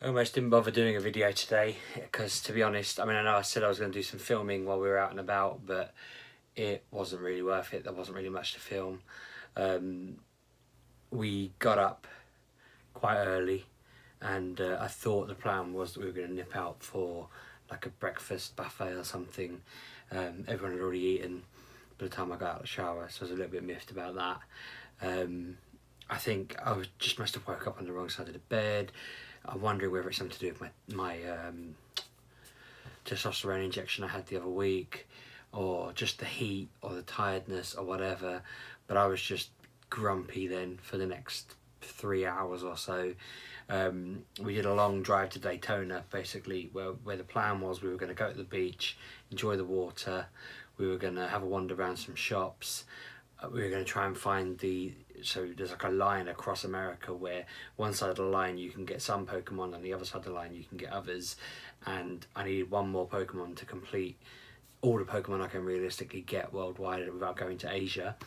I almost didn't bother doing a video today because, to be honest, I mean, I know I said I was going to do some filming while we were out and about, but it wasn't really worth it. There wasn't really much to film. We got up quite early, and I thought the plan was that we were going to nip out for like a breakfast buffet or something. Everyone had already eaten by the time I got out of the shower, so I was a little bit miffed about that. I think I was just must have woke up on the wrong side of the bed. I'm wondering whether it's something to do with my testosterone injection I had the other week, or just the heat or the tiredness or whatever. But I was just grumpy then for the next 3 hours or so. We did a long drive to Daytona, basically, where the plan was we were going to go to the beach, enjoy the water, we were going to have a wander around some shops. We were going to try and find so there's like a line across America where one side of the line you can get some Pokemon, and the other side of the line you can get others, and I needed one more Pokemon to complete all the Pokemon I can realistically get worldwide without going to Asia.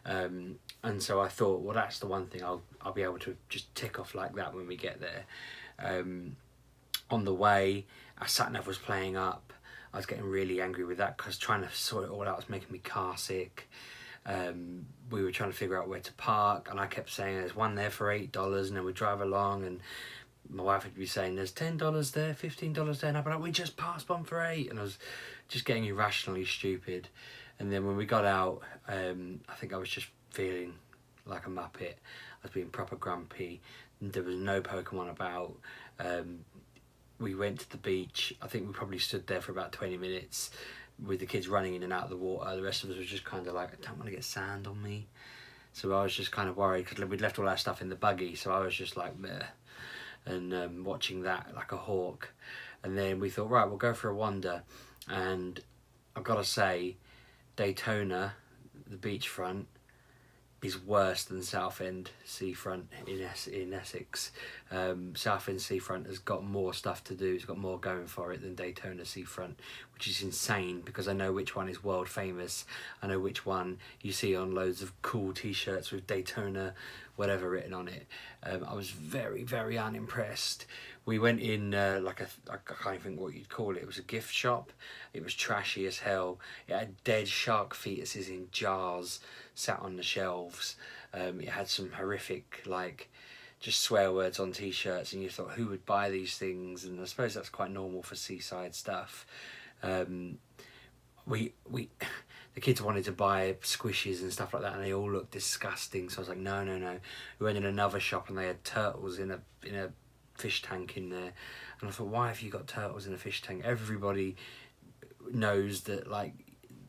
And so I thought, well, that's the one thing I'll be able to just tick off like that when we get there. On the way, our sat-nav was playing up. I was getting really angry with that because trying to sort it all out was making me car sick. We were trying to figure out where to park, and I kept saying there's one there for $8, and then we'd drive along, and my wife would be saying there's $10 there, $15 there, and I'd be like, we just passed one for $8, and I was just getting irrationally stupid. And then when we got out, I think I was just feeling like a muppet. I was being proper grumpy. There was no Pokemon about. We went to the beach. I think we probably stood there for about 20 minutes with the kids running in and out of the water. The rest of us was just kind of like, I don't want to get sand on me. So I was just kind of worried because we'd left all our stuff in the buggy. So I was just like, meh, and watching that like a hawk. And then we thought, right, we'll go for a wander. And I've got to say, Daytona, the beachfront, is worse than Southend Seafront in Essex. Southend Seafront has got more stuff to do, it's got more going for it than Daytona Seafront, which is insane because I know which one is world famous. I know which one you see on loads of cool t-shirts with Daytona whatever written on it. I was very, very unimpressed. We went in I can't even think what you'd call it. It was a gift shop. It was trashy as hell. It had dead shark fetuses in jars sat on the shelves. It had some horrific, like, just swear words on t-shirts, and you thought, who would buy these things? And I suppose that's quite normal for seaside stuff. The kids wanted to buy squishes and stuff like that, and they all looked disgusting. So I was like, no. We went in another shop, and they had turtles in a fish tank in there, and I thought, why have you got turtles in a fish tank? Everybody knows that, like,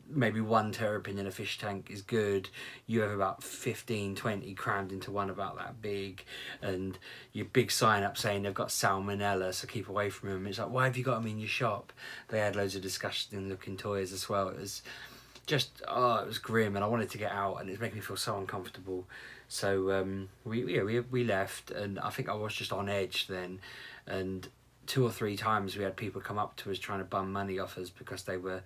maybe one terrapin in a fish tank is good. You have about 15, 20 crammed into one about that big, and your big sign up saying they've got salmonella, so keep away from them. It's like, why have you got them in your shop? They had loads of disgusting looking toys as well. It was just, it was grim, and I wanted to get out, and it was making me feel so uncomfortable. So we left, and I think I was just on edge then, and 2 or 3 times we had people come up to us trying to bum money off us because they were,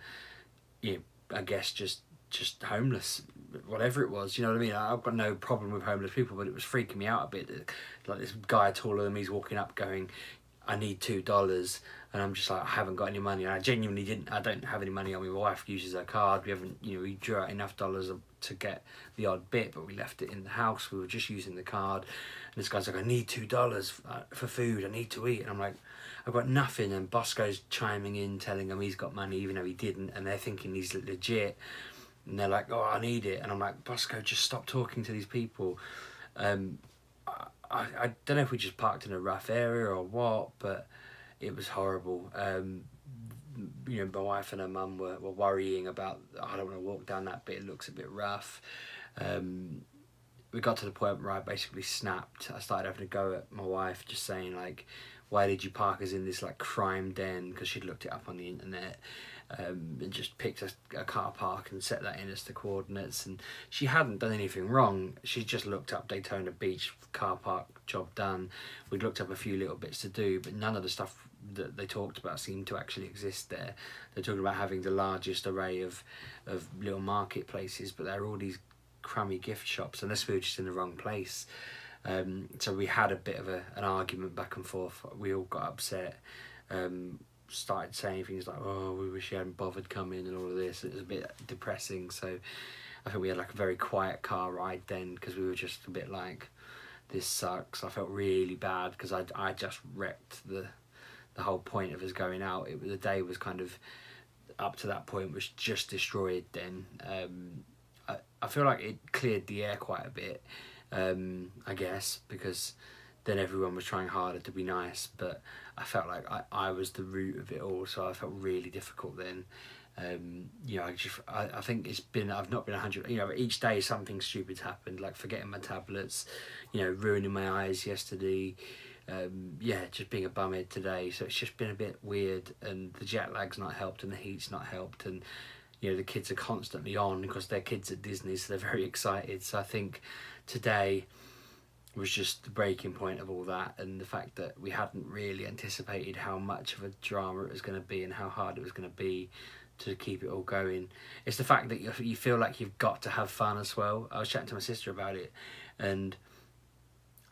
I guess just homeless, whatever it was. You know what I mean? I've got no problem with homeless people, but it was freaking me out a bit. Like, this guy taller than me is walking up going, I need $2, and I'm just like, I haven't got any money. And I genuinely I don't have any money on me. My wife uses her card. We haven't, we drew out enough dollars to get the odd bit, but we left it in the house. We were just using the card, and this guy's like, I need $2 for food. I need to eat. And I'm like, I've got nothing. And Bosco's chiming in, telling him he's got money, even though he didn't, and they're thinking he's legit. And they're like, oh, I need it. And I'm like, Bosco, just stop talking to these people. I don't know if we just parked in a rough area or what, but it was horrible. My wife and her mum were worrying about, I don't want to walk down that bit, it looks a bit rough. We got to the point where I basically snapped. I started having to go at my wife, just saying, like, why did you park us in this, like, crime den? Because she'd looked it up on the internet, and just picked a car park and set that in as the coordinates. And she hadn't done anything wrong. She just looked up Daytona Beach car park, job done. We'd looked up a few little bits to do, but none of the stuff that they talked about seemed to actually exist there. They're talking about having the largest array of little marketplaces, but there are all these crummy gift shops, unless we were just in the wrong place. So we had a bit of an argument back and forth. We all got upset, started saying things like, oh, we wish you hadn't bothered coming and all of this. It was a bit depressing. So I think we had like a very quiet car ride then, because we were just a bit like, this sucks. I felt really bad because I just wrecked the whole point of us going out. The day was kind of, up to that point, was just destroyed then. I feel like it cleared the air quite a bit, I guess, because then everyone was trying harder to be nice, but I felt like I was the root of it all, so I felt really difficult then. You know, I think it's been, I've not been 100, you know, each day something stupid's happened, like forgetting my tablets, you know, ruining my eyes yesterday, yeah, just being a bumhead today. So it's just been a bit weird, and the jet lag's not helped and the heat's not helped, and you know, the kids are constantly on because they're kids at Disney, so they're very excited. So I think today was just the breaking point of all that, and the fact that we hadn't really anticipated how much of a drama it was going to be and how hard it was going to be to keep it all going. It's the fact that you feel like you've got to have fun as well. I was chatting to my sister about it, and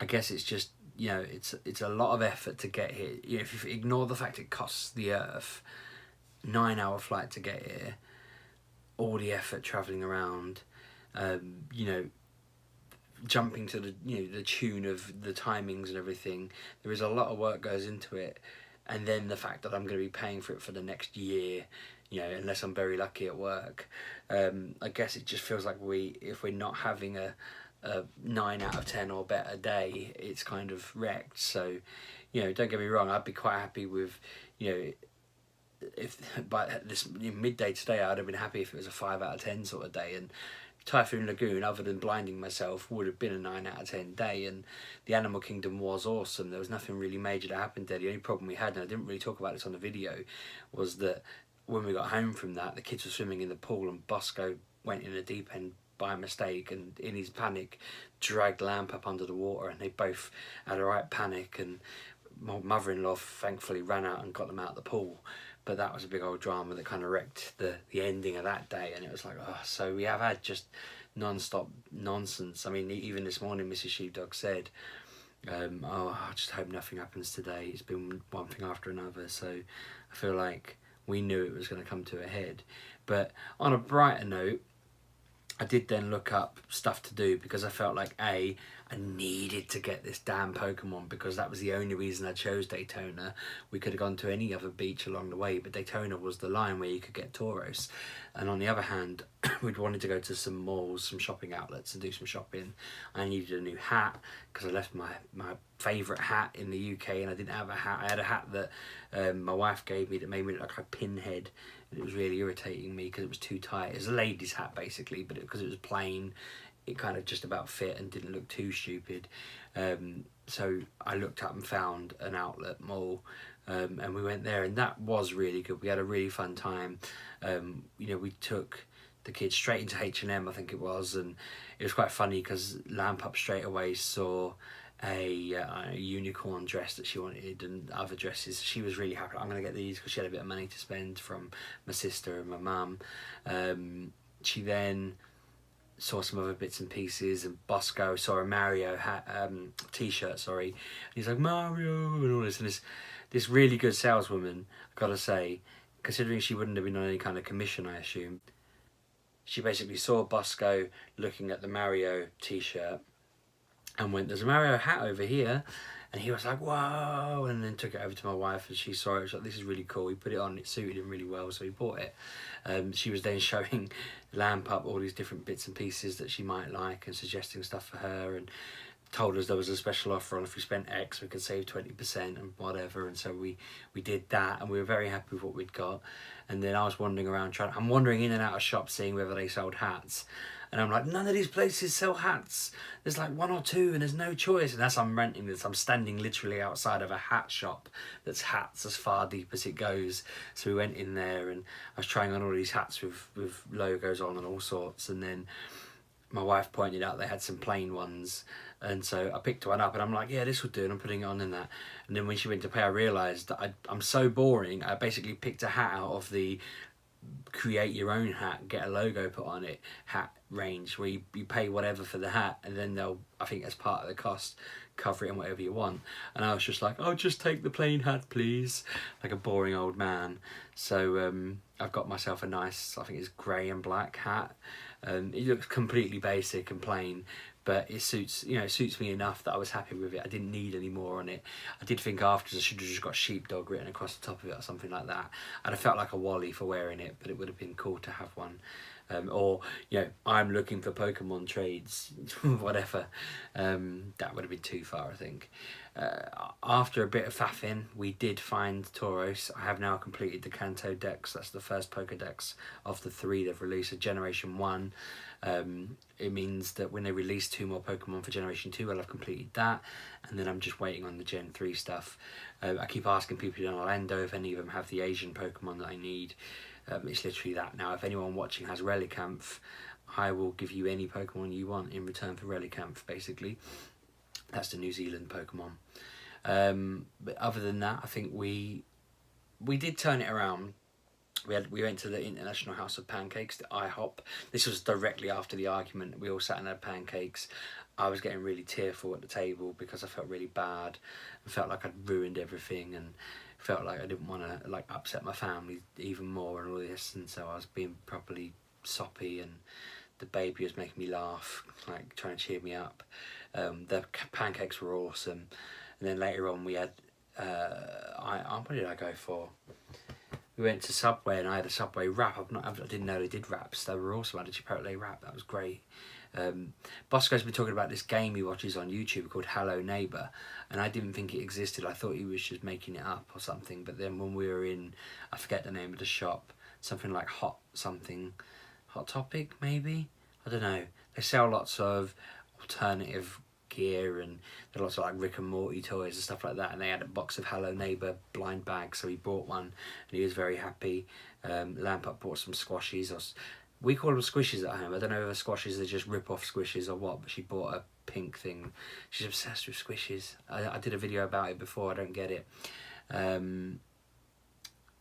I guess it's just, you know, it's a lot of effort to get here. You know, if you ignore the fact it costs the Earth 9-hour flight to get here, all the effort travelling around, you know, jumping to the, you know, the tune of the timings and everything, there is a lot of work goes into it. And then the fact that I'm going to be paying for it for the next year, you know, unless I'm very lucky at work, I guess it just feels like if we're not having a 9 out of 10 or better day, it's kind of wrecked. So, you know, don't get me wrong, I'd be quite happy with, you know, if by this midday today, I'd have been happy if it was a 5 out of 10 sort of day. And Typhoon Lagoon, other than blinding myself, would have been a 9 out of 10 day. And the Animal Kingdom was awesome. There was nothing really major that happened there. The only problem we had, and I didn't really talk about this on the video, was that when we got home from that, the kids were swimming in the pool and Bosco went in the deep end by mistake, and in his panic dragged Lamp up under the water, and they both had a right panic, and my mother-in-law thankfully ran out and got them out of the pool. But that was a big old drama that kind of wrecked the ending of that day. And it was like, oh, so we have had just non-stop nonsense. I mean, even this morning, Mrs. Sheepdog said, oh, I just hope nothing happens today. It's been one thing after another. So I feel like we knew it was going to come to a head. But on a brighter note, I did then look up stuff to do, because I felt like, I needed to get this damn Pokemon, because that was the only reason I chose Daytona. We could have gone to any other beach along the way, but Daytona was the line where you could get Tauros. And on the other hand, we'd wanted to go to some malls, some shopping outlets, and do some shopping. I needed a new hat, because I left my favourite hat in the UK, and I didn't have a hat. I had a hat that my wife gave me that made me look like a pinhead. And it was really irritating me because it was too tight. It was a lady's hat basically, but because it was plain, it kind of just about fit and didn't look too stupid. So I looked up and found an outlet mall, and we went there, and that was really good. We had a really fun time. You know, we took the kids straight into H&M, I think it was, and it was quite funny because Lamp up straight away saw a unicorn dress that she wanted and other dresses. She was really happy. I'm going to get these because she had a bit of money to spend from my sister and my mum. She then saw some other bits and pieces, and Bosco saw a Mario t-shirt, sorry. And he's like, Mario, and all this. And this really good saleswoman, I've got to say, considering she wouldn't have been on any kind of commission, I assume, she basically saw Bosco looking at the Mario t-shirt and went, there's a Mario hat over here. And he was like, whoa, and then took it over to my wife, and she saw it. She was like, this is really cool. He put it on, it suited him really well, so he bought it. She was then showing Lamp up all these different bits and pieces that she might like, and suggesting stuff for her, and told us there was a special offer on if we spent X we could save 20% and whatever. And so we did that, and we were very happy with what we'd got. And then I was wandering around I'm wandering in and out of shops seeing whether they sold hats, and I'm like, none of these places sell hats. There's like one or two, and there's no choice. And as I'm renting this, I'm standing literally outside of a hat shop that's hats as far deep as it goes. So we went in there, and I was trying on all these hats with logos on and all sorts. And then my wife pointed out they had some plain ones, and so I picked one up, and I'm like, yeah, this will do, and I'm putting it on in that. And then when she went to pay, I realised that I'm so boring. I basically picked a hat out of the create your own hat, get a logo put on it, hat range where you pay whatever for the hat, and then they'll, I think as part of the cost, cover it in whatever you want. And I was just like, oh, just take the plain hat please, like a boring old man. So I've got myself a nice, I think it's grey and black hat. It looks completely basic and plain, but it suits, you know, it suits me enough that I was happy with it. I didn't need any more on it. I did think afterwards I should have just got Sheepdog written across the top of it or something like that. I'd have felt like a Wally for wearing it, but it would have been cool to have one. Or, you know, I'm looking for Pokemon trades, whatever. That would have been too far, I think. After a bit of faffing, we did find Tauros. I have now completed the Kanto Dex. That's the first Pokedex of the 3 they've released. So Generation 1, it means that when they release 2 more Pokemon for Generation 2, I'll have completed that. And then I'm just waiting on the Gen 3 stuff. I keep asking people in Orlando if any of them have the Asian Pokemon that I need. It's literally that now. If anyone watching has Relicanth, I will give you any Pokemon you want in return for Relicanth, basically. That's the New Zealand Pokemon. But other than that, I think we did turn it around. We went to the International House of Pancakes, the IHOP. This was directly after the argument. We all sat and had pancakes. I was getting really tearful at the table because I felt really bad and felt like I'd ruined everything, and felt like I didn't want to like upset my family even more and all this, and so I was being properly soppy, and the baby was making me laugh, like trying to cheer me up. The pancakes were awesome, and then later on we had what did I go for? We went to Subway and I had a Subway wrap. I didn't know they did wraps. They were awesome. I had a Chipotle wrap. That was great. Bosco's been talking about this game he watches on YouTube called Hello Neighbour, and I didn't think it existed. I thought he was just making it up or something, but then when we were in, I forget the name of the shop, something like Hot Topic maybe? I don't know. They sell lots of alternative gear, and there are lots of like Rick and Morty toys and stuff like that, and they had a box of Hello Neighbour blind bags, so he bought one and he was very happy. Lampard bought some squashies, we call them squishes at home. I don't know if squashes are just rip-off squishes or what, but she bought a pink thing. She's obsessed with squishes. I did a video about it before. I don't get it.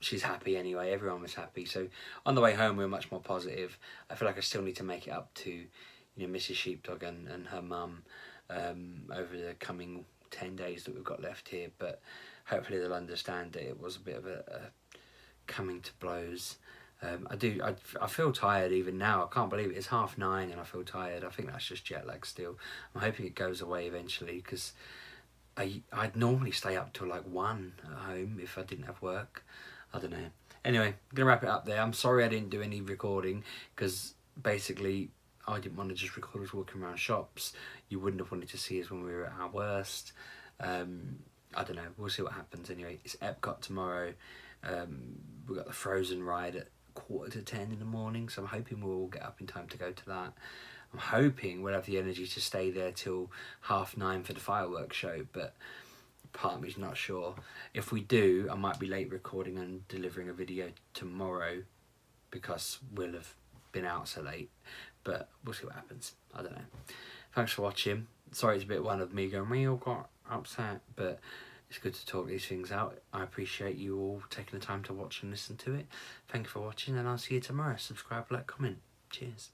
She's happy anyway. Everyone was happy. So on the way home, we were much more positive. I feel like I still need to make it up to, you know, Mrs. Sheepdog and her mum over the coming 10 days that we've got left here. But hopefully they'll understand that it was a bit of a coming to blows. I feel tired even now. I can't believe it. It's 9:30 and I feel tired. I think that's just jet lag still. I'm hoping it goes away eventually, because I'd normally stay up till like 1 at home if I didn't have work. I don't know. Anyway, I'm going to wrap it up there. I'm sorry I didn't do any recording, because basically I didn't want to just record us walking around shops. You wouldn't have wanted to see us when we were at our worst. I don't know. We'll see what happens anyway. It's Epcot tomorrow. We've got the Frozen ride at 9:45 in the morning, so I'm hoping we'll all get up in time to go to that. I'm hoping we'll have the energy to stay there till 9:30 for the fireworks show, but part of me's not sure. If we do, I might be late recording and delivering a video tomorrow because we'll have been out so late, but we'll see what happens. I don't know. Thanks for watching. Sorry it's a bit one of me going, we all got upset, but it's good to talk these things out. I appreciate you all taking the time to watch and listen to it. Thank you for watching, and I'll see you tomorrow. Subscribe, like, comment. Cheers.